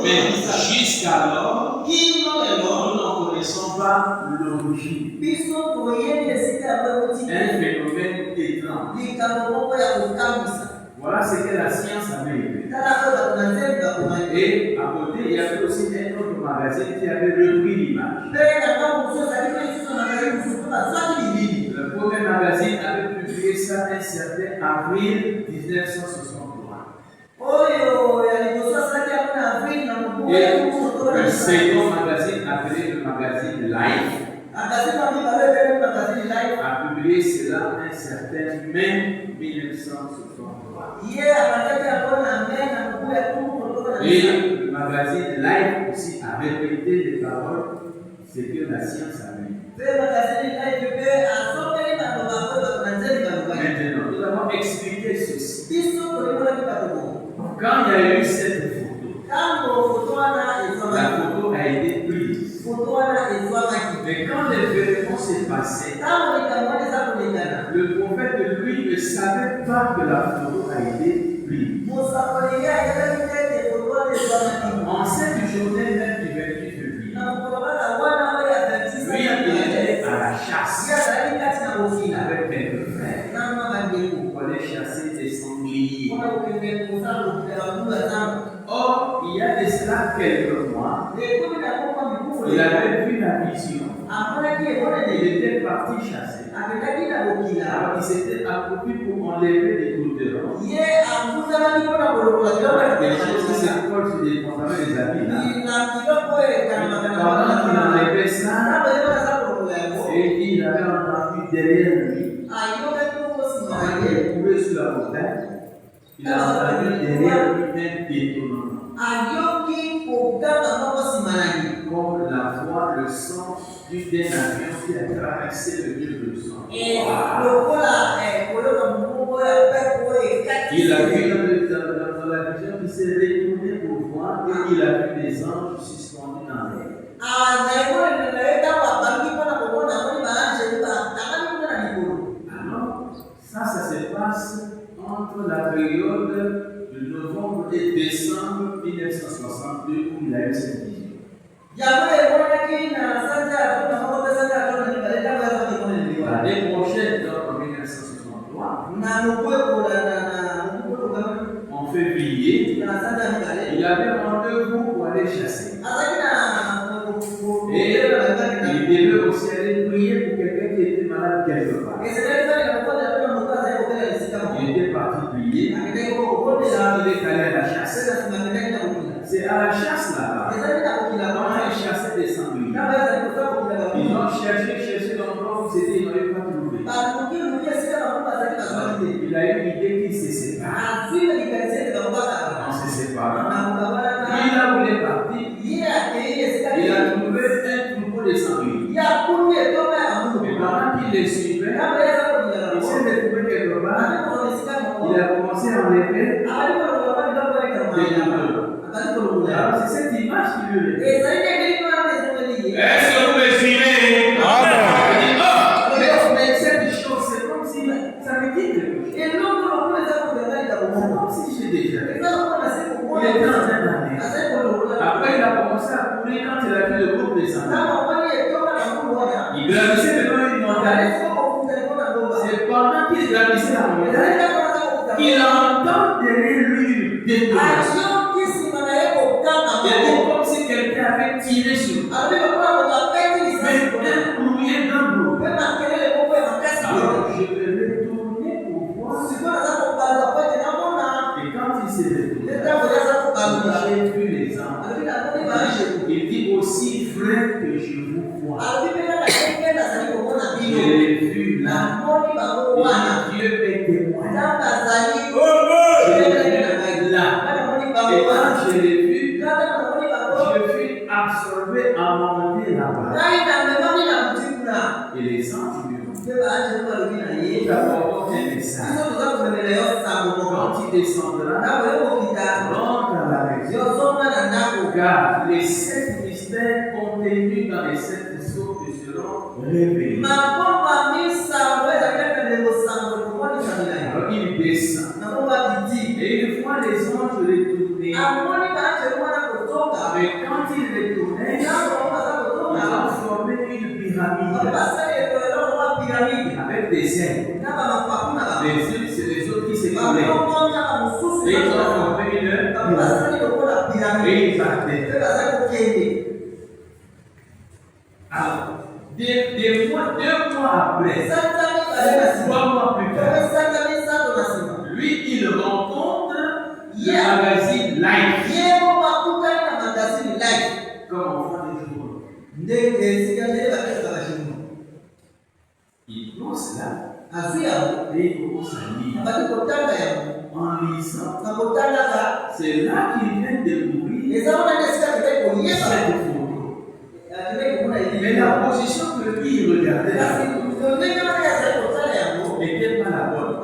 Mais jusqu'alors, nous n'en connaissons pas l'origine. Un phénomène étrange. Voilà ce que la science avait fait. Et à côté, il y avait aussi un autre magazine qui avait repris l'image. Le premier magazine avait publié ça un certain avril 1963. Et le second magazine appelé le magazine Life a publié cela un certain mai 1963. Et le magazine Life aussi a répété les paroles, ce que la science a dit. Maintenant, nous avons expliqué ceci. Quand il y a eu cette photo, la photo a été prise. Mais quand l'événement s'est passé, le prophète lui ne savait pas que la photo a été prise. En cette journée même du 28 février, lui il était à la chasse avec quelques frères pour aller chasser des sangliers. Or, il y a de cela quelques mois, il avait vu la vision. Il était parti chasser. Alors il s'était accroupi pour enlever des gouterons. Des choses qui se collent sur des pantalons des habits. Pendant qu'il enlevait ça, et il avait entendu derrière lui, il est couru sur la montagne, il a entendu derrière lui un détournement. Comme la voix, le son d'un avion qui a traversé le mur de sang. Il a vu dans la vision qu'il s'est retourné pour voir et il a vu des anges suspendus dans l'air. Alors, ça se passe entre la période de novembre et décembre 1962 où il a eu cette vision. L'année prochaine, donc en 1963, en février, il avait rendez-vous pour aller chasser. Et il devait aussi aller prier pour quelqu'un qui était malade quelque part. Il était parti prier. Il est allé à la chasse. C'est à la chasse là-bas. Quand ils chassaient des sangliers, ils ont cherché l'endroit où c'était, ils n'avaient pas trouvé. Il a eu l'idée qu'ils se séparent. En se séparant, il a voulu partir. Il a trouvé un troupeau de sangliers. Et pendant qu'il les suivait, il s'est retrouvé quelque part. Il a commencé à enlever des gouterons. Alors c'est cette image qui lui est. Est-ce que vous me suivez? Amen. Mais cette chose, c'est comme si ça me dit quelque chose. C'est comme si j'ai déjà fait. Il était en train d'aller. Après, il a commencé à courir quand il a vu le groupe descendre. Il gravissait devant une montagne. C'est pendant qu'il gravissait la montagne qu'il entend derrière lui une détonation. C'était comme si quelqu'un avait tiré sur lui. Mais un courrier d'un groupe. Alors je vais retourner pour voir. Et quand il s'est retourné, j'ai vu les anges. Il dit aussi, frère, que je vous vois. Je l'ai vu là. Dieu est témoin. Je l'ai vu là. Et quand je l'ai vu, je fus absorbé à monter là-bas. Et les anges lui ont dit, nous avons un message. Quand il descendra, rentre à la maison. Car les 7 mystères contenus dans les 7 sceaux te seront révélés. Alors il descend. Et une fois les anges retournés, Mais quand il retournait, ils ont formé une pyramide avec des ailes. Les unes, c'est les autres qui s'écoulaient. Et ils ont formé une pyramide. Et ils partaient. Alors, deux mois après, 3 mois plus tard, lui, il rencontre le magazine Life. Comme enfant des journaux. Il prend cela et il commence à lire. En lisant, c'est là qu'il vient découvrir cette photo. Mais la position que lui regardait n'était pas la bonne.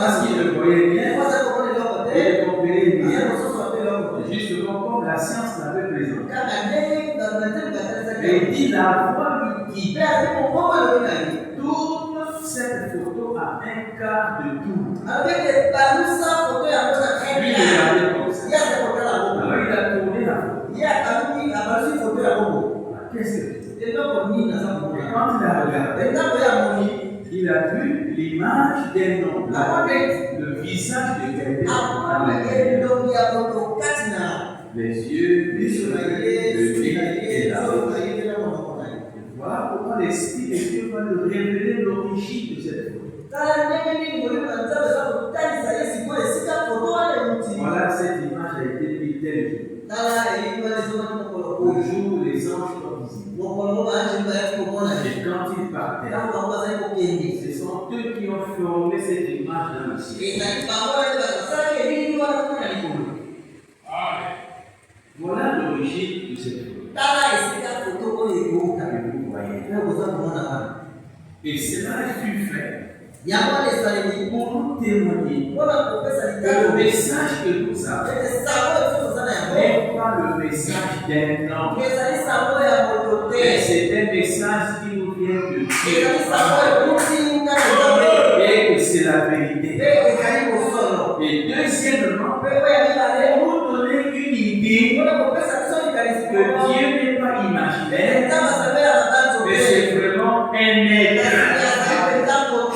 Parce qu'il le voyait bien et il comprenait bien. Justement comme la science l'avait présenté. Et il dit la voix lui guide. Toute cette photo a un quart de tour. Lui, il regardait comme ça. Alors il a tourné la photo. Qu'est-ce que c'est? Et quand il a regardé, il a vu l'image d'un homme, le visage de quelqu'un, les yeux, les oreilles, le nez et la bouche. Voilà pourquoi l'Esprit de Dieu va nous révéler l'origine de cette photo. Voilà, cette image a été prise tel jour. Le jour où les anges sont visibles. Et quand ils partaient, ce sont eux qui ont formé cette image dans le ciel. Voilà l'origine de cette photo. Et cela fut fait pour nous témoigner que le message que nous avons n'est pas le message d'un homme, mais c'est un message qui nous vient de Dieu et que c'est la vérité. Et deuxièmement, pour nous donner une idée que Dieu n'est pas imaginaire, mais c'est vraiment un être.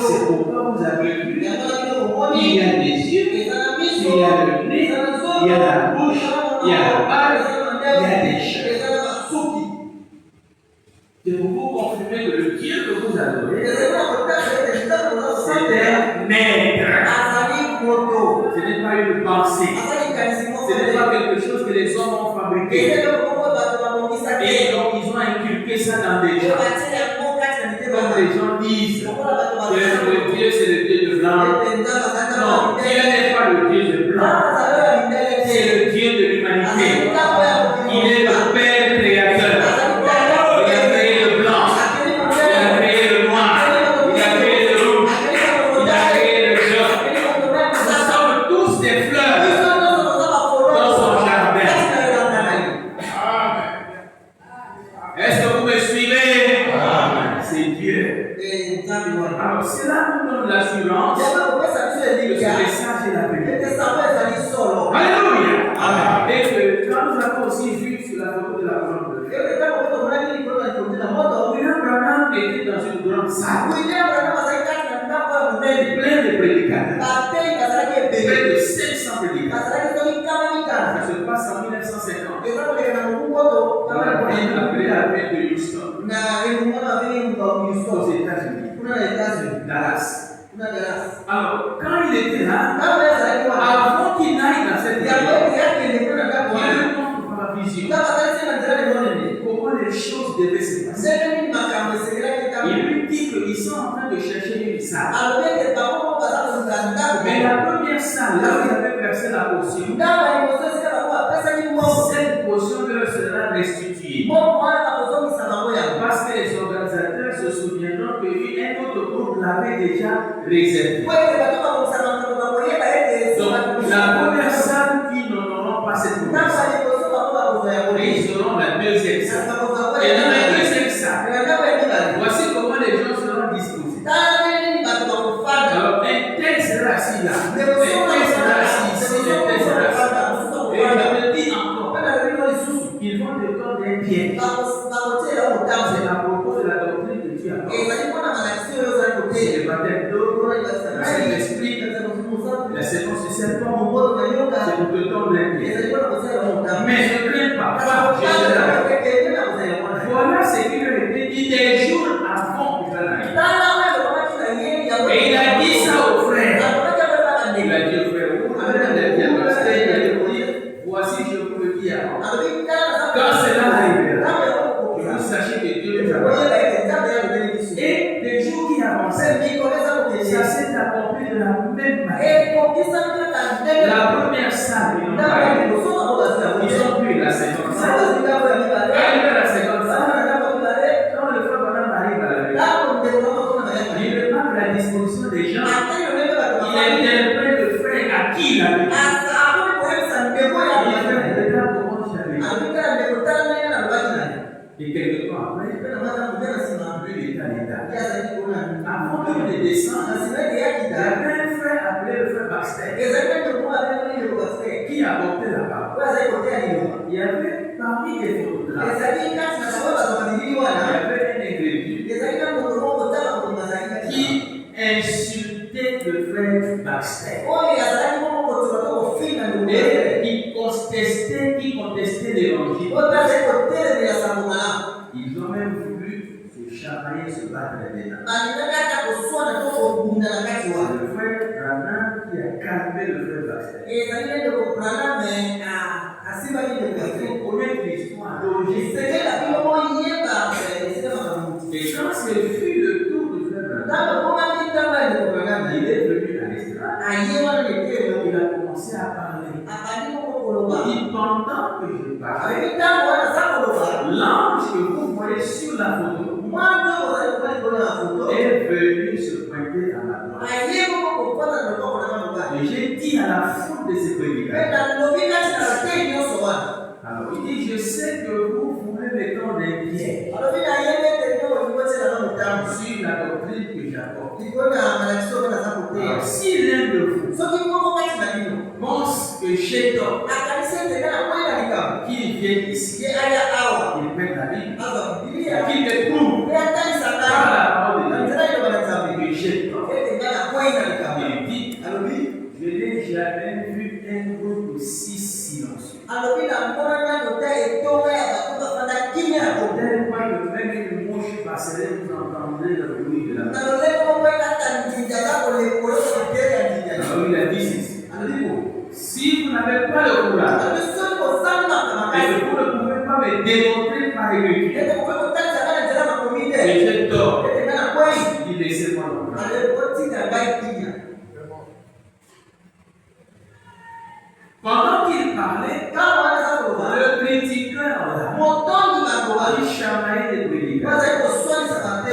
C'est pourquoi vous avez vu, il y a des yeux, il y a le nez, il y a la bouche, il y a la base, il y a des cheveux. C'est pour vous confirmer que le Dieu que vous adorez, c'est un être. Ce n'est pas une pensée. Ce n'est pas quelque chose que les hommes ont fabriqué. Et donc ils ont inculqué ça dans des gens. Comme les gens disent que le Dieu c'est le Dieu de blanc. Non, Dieu n'est pas le Dieu de blanc. C'est le Dieu de l'humanité. Il est le Père créateur. Il a créé le blanc. Il a créé le noir. Il a créé le rouge. Il a créé le jaune. Nous sommes tous des fleurs dans son jardin. Est-ce que vous me suivez? C'est Dieu. Alors cela nous donne l'assurance que ce message est la vérité. Alléluia. Et que quand nous avons aussi vu sur la photo de la colonne de feu, William Branham était dans une grande salle plein de prédicateurs, près de 700 prédicateurs. Ça se passe en 1950 dans la ville appelée la ville de Houston aux États-Unis, Dallas. Alors, quand il était là, avant qu'il n'aille dans cette ville, il lui montre par la vision comment les choses devaient se passer. Il lui dit qu'ils sont en train de chercher une salle. Mais la première salle, là où il avait versé la potion, cette potion leur sera restituée. Parce que les organisateurs se souviendront qu'un autre groupe l'avait déjà réservé. Donc, la première salle, ils n'auront pas cette première salle. Et ils auront la deuxième salle. Et dans la deuxième salle, voici comment les gens seront disposés. Alors, un tel sera assis là, un tel sera assis ici, un tel sera assis là. Et je me dis encore, serpent, c'est pour te tendre les pieds. Mais ne crains pas, voilà ce qui lui a été dit des jours avant que je n'arrive. Et il a dit ça au frère. Il a dit au frère, voici je vous le dis avant. Quand cela arrivera, vous sachez que Dieu nous a parlé. Et les jours qui avançaient, ça s'est accompli de la même manière. La première salle, ils ont pris la seconde salle. Arrivé à la seconde salle, quand le frère Branham arrive à la maison, il ne parle de la disposition des gens. Il interprète le frère à qui il a vu. Et quelque temps après, lui il est à l'état. Avant qu'il ne descende, il y avait un frère appelé le frère Baxter qui apportait la parole. Il y avait parmi les photographes, il y avait un individu qui insultait le frère Baxter et qui contestait l'évangile. Ils ont même voulu se chamailler, se battre dedans. Le frère Branham qui a calmé le frère Baxter. Il faut connaître l'histoire d'origine. Et quand ce fut le tour du frère Branham, il est venu à l'estrade. Il a commencé à parler. Il dit pendant que je parlais, l'ange que vous voyez sur la photo est venu se pointer à ma droite. Et j'ai dit à la foule de ces prédicateurs. Alors il dit, je sais que vous voulez me tendre des pieds sur la doctrine que j'apporte. Si l'un de vous pense que j'ai tort, qu'il vienne ici, il met la Bible, qu'il me prouve par la parole de Dieu que j'ai tort. Il dit, je n'ai jamais vu un groupe aussi silencieux. Tellement que même une mouche passerait, vous entendrez le bruit de la mouche. Alors il a dit ceci. Si vous n'avez pas le courage, et que vous ne pouvez pas me démontrer par l'écriture que j'ai tort, il dit laissez-moi le courage. Pendant qu'il parlait, le critiqueur il chamaillait les prédicateurs.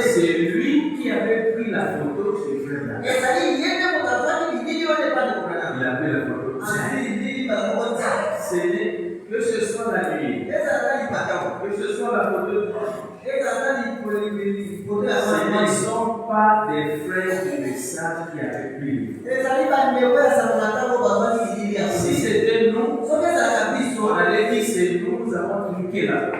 C'est lui qui avait pris la photo sur frère Branham. Il a pris la photo. Que ce soit la nuit, que ce soit la photo de ce ne sont pas des frères du message qui avaient pris. Si c'était nous, on allait dire c'est nous, nous avons truqué la photo.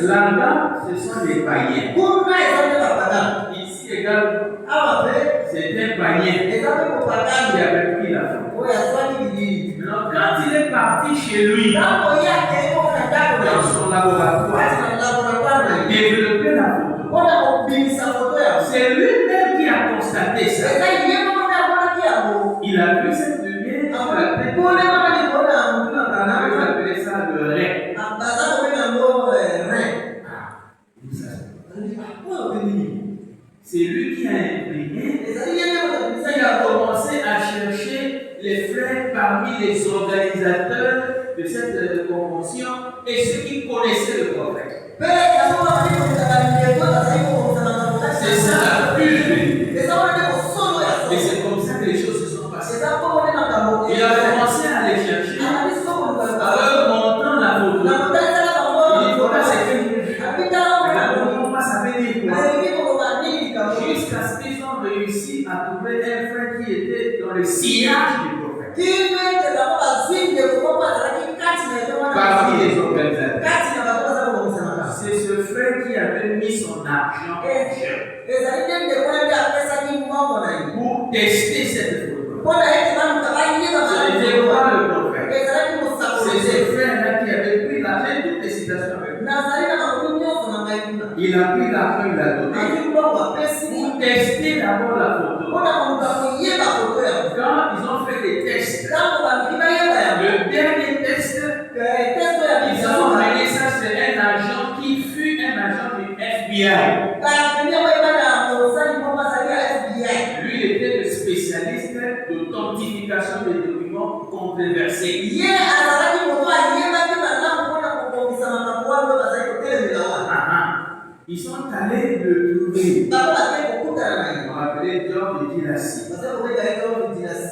Là-bas, ce sont des païens. Ici également, c'est un païen qui avait pris la photo. Alors, quand il est parti chez lui, dans son laboratoire, développer la photo, c'est lui-même qui a constaté ça. Il a vu cette lumière sur la tête. Vous appelez ça le rein. C'est lui qui a imprimé, qui a commencé à chercher les frères parmi les organisateurs de cette convention et ceux qui connaissaient le prophète. C'est ça la pure vérité. Et c'est comme ça que les choses se sont passées. Il a commencé à les chercher. Alors, montrant la photo, il dit voilà ce que j'ai vu. Comment ça veut dire quoi? Jusqu'à ce qu'ils ont réussi à trouver un frère qui était dans le sillage du prophète. Parmi les organisateurs. C'est ce frère qui avait mis son argent en jeu pour tester cette photo. n'était pas le prophète. C'est ce frère-là qui avait pris l'argent, toutes les citations avec lui. Il a pris l'argent, il l'a donné pour tester d'abord la photo. Quand ils ont fait des tests, le dernier test, ils ont amené ça, c'est un agent qui fut un agent du FBI. Lui était le spécialiste d'authentification des documents controversés. Ils sont allés le trouver. On appelait John de Dynastie.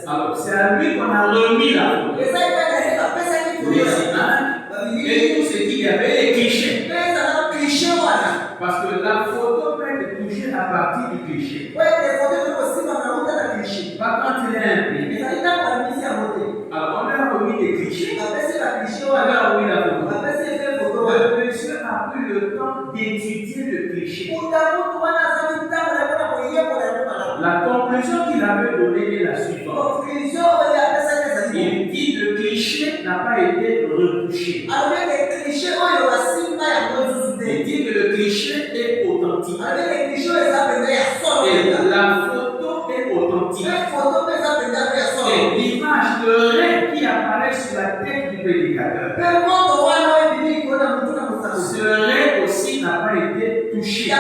Alors, c'est à lui qu'on a remis la photo. Les images et tout ce qu'il y avait, les clichés. Parce que la photo peut être touchée à partir du cliché. Pas quand il est imprimé. Alors, on a remis des clichés. On a remis la photo. Le monsieur a pris le temps d'étudier le cliché. La conclusion qu'il avait donnée est la suivante. Il dit que le cliché n'a pas été retouché. Il dit que le cliché est authentique. Et la photo est authentique. Et l'image de rêve qui apparaît sur la tête du prédicateur, ce rêve aussi n'a pas été touché.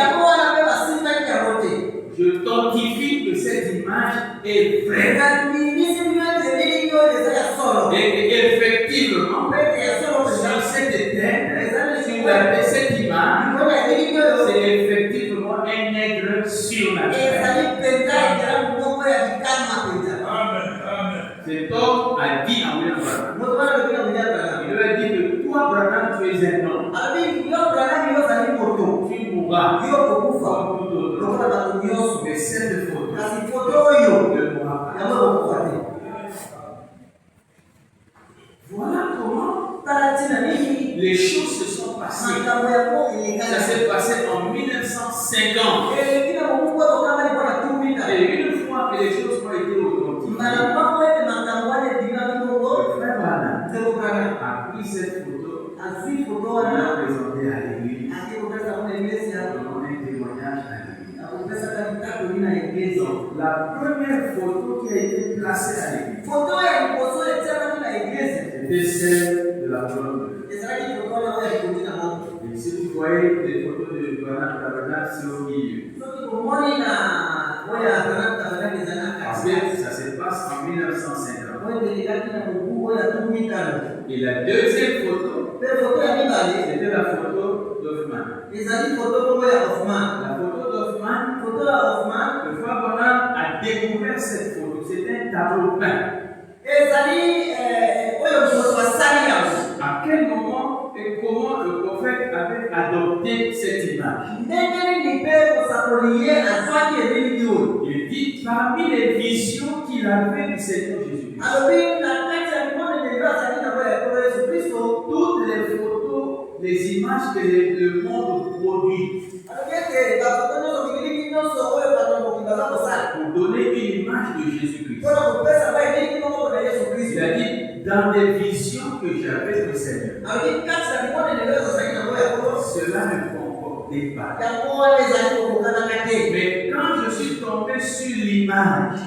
Je t'authentifie que cette image est vraie. Et effectivement, sur cette tête, cette image, c'est effectivement un nègre surnaturel. Cet homme a dit à William Branham, il lui a dit que toi, Branham, tu es un homme. Tu mourras comme tout autre. Mais cette photo ne mourra pas. Voilà comment les choses se sont passées. Ça s'est passé en 1950. Et une fois que les choses ont été authentifiées, le frère Branham a pris cette photo, l'a présentée à l'église, pour donner un témoignage à l'église. Donc, la première photo qui a été placée à l'église, c'était celle de la colonne. Et si vous voyez les photos de Branham Tabernacle, c'est au milieu. Ça se passe en 1950. Et la deuxième photo, c'était la photo d'Hoffman. La photo d'Hoffman, le frère Branham a découvert cette photo. C'était un tableau peint. À quel moment et comment le prophète avait adopté cette image? Il dit parmi les visions qu'il avait du Seigneur Jésus-Christ, toutes les photos, les images que le monde produit pour donner une image de Jésus-Christ. Il a dit dans les visions que j'avais du Seigneur, cela ne concordait pas. Mais quand je suis tombé sur l'image,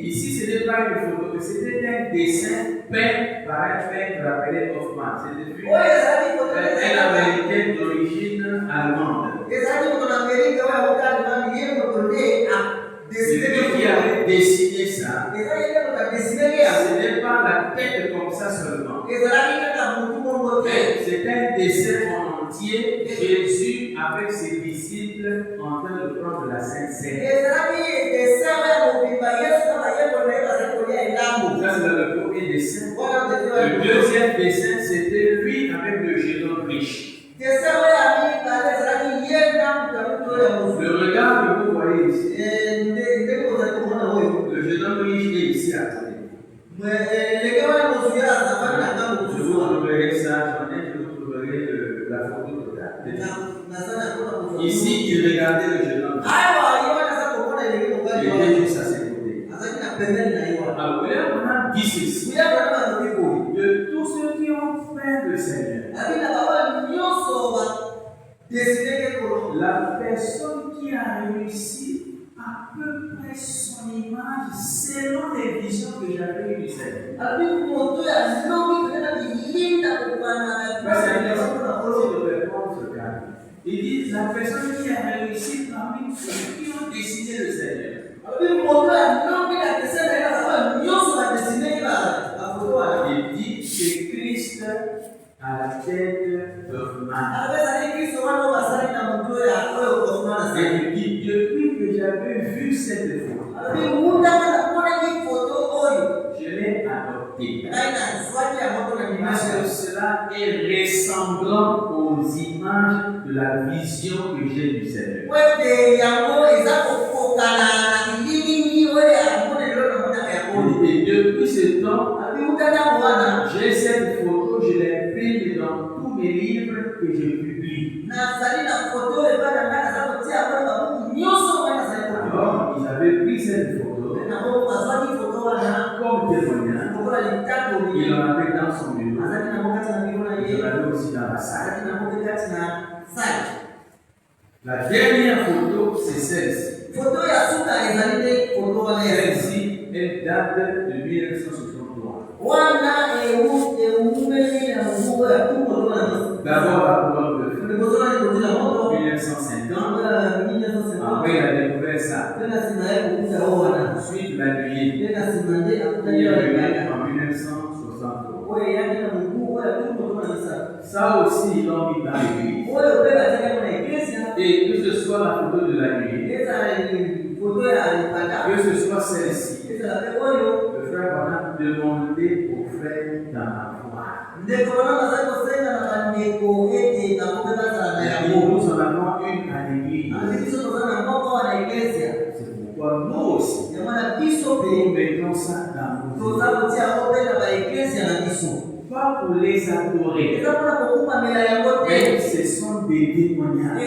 ici ce n'est pas une photo, mais c'était un dessin peint par un peintre appelé Hoffman. C'était un Américain d'origine allemande. C'est lui qui avait dessiné ça. Ce n'est pas la tête comme ça seulement. C'est un dessin en entier. Jésus avec ses disciples en train de prendre la Sainte Seine. Ça c'est le premier dessin. Le deuxième dessin c'était lui avec le jeune homme riche. Le regard que vous voyez ici, le jeune homme riche est ici à côté. Je vous trouverai ça, je vous trouverai la photo totale. Ici, il regardait le jeune homme. Il était juste à Alors, William Branham dit ceci. De tous ceux qui ont fait le Seigneur, la personne qui a réussi à peu près son image selon les visions que j'avais eues du Seigneur. Ils disent la personne qui a réussi parmi ceux qui ont décidé le Seigneur. Il dit que Christ à la tête d'Hoffman. Et il dit depuis que j'avais vu cette photo, je l'ai adopté. Parce que cela est ressemblant aux images de la vision que j'ai du Seigneur. Et depuis ce temps, j'ai cette photo, je l'ai prise dans tous mes livres que je publie. Alors, ils avaient pris cette photo comme témoignage. Il en avait dans son bureau. Il en avait aussi dans la salle. La dernière photo, c'est celle-ci. Celle-ci, elle date de 1963. D'abord la colonne de feu, 1950. Après, il a découvert ça. Ensuite, la nuit. Il est venu en 1963. Ça aussi, ils l'ont mis dans l'église. Et que ce soit la photo de la nuit, que ce soit celle-ci, le frère Branham demandait aux frères dans la foi. Nous en avons une à l'église. C'est pourquoi nous aussi, nous mettons ça dans nos églises. Pas pour les adorer, mais ce sont des témoignages.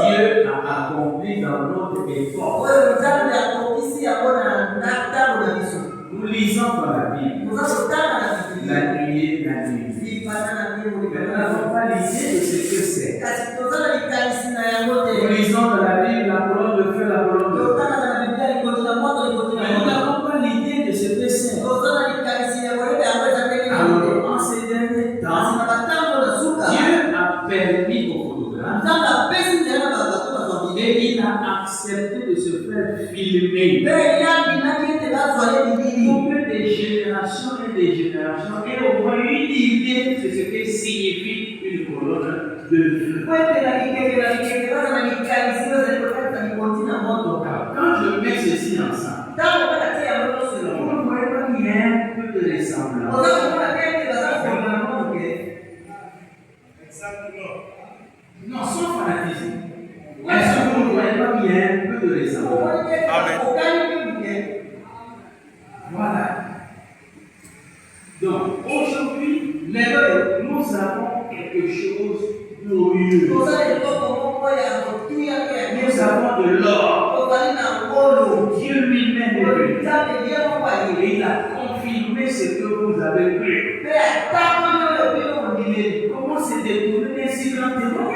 Dieu a accompli dans notre effort. Nous lisons dans la Bible la nuit. Nous n'avons pas l'idée de ce que c'est. Nous lisons dans la Bible la colonne de feu, la colonne de feu. Mais nous n'avons pas l'idée de ce que c'est. Alors, en ces derniers temps, Dieu a permis aux photographes et il a accepté de se faire filmer pour que des générations et des générations aient au moins une idée de ce que signifie une colonne de feu. Quand je mets ceci ensemble, vous ne voyez pas qu'il y a un peu de ressemblance. Non, sans fanatisme. Est-ce que vous ne voyez pas qu'il y a un peu de ressemblance? Amen. Voilà. Donc, aujourd'hui, nous avons quelque chose de glorieux. Nous avons de l'or. Dieu lui-même est venu. Et il a confirmé ce que vous avez cru. Comment se détourner si grand témoignage?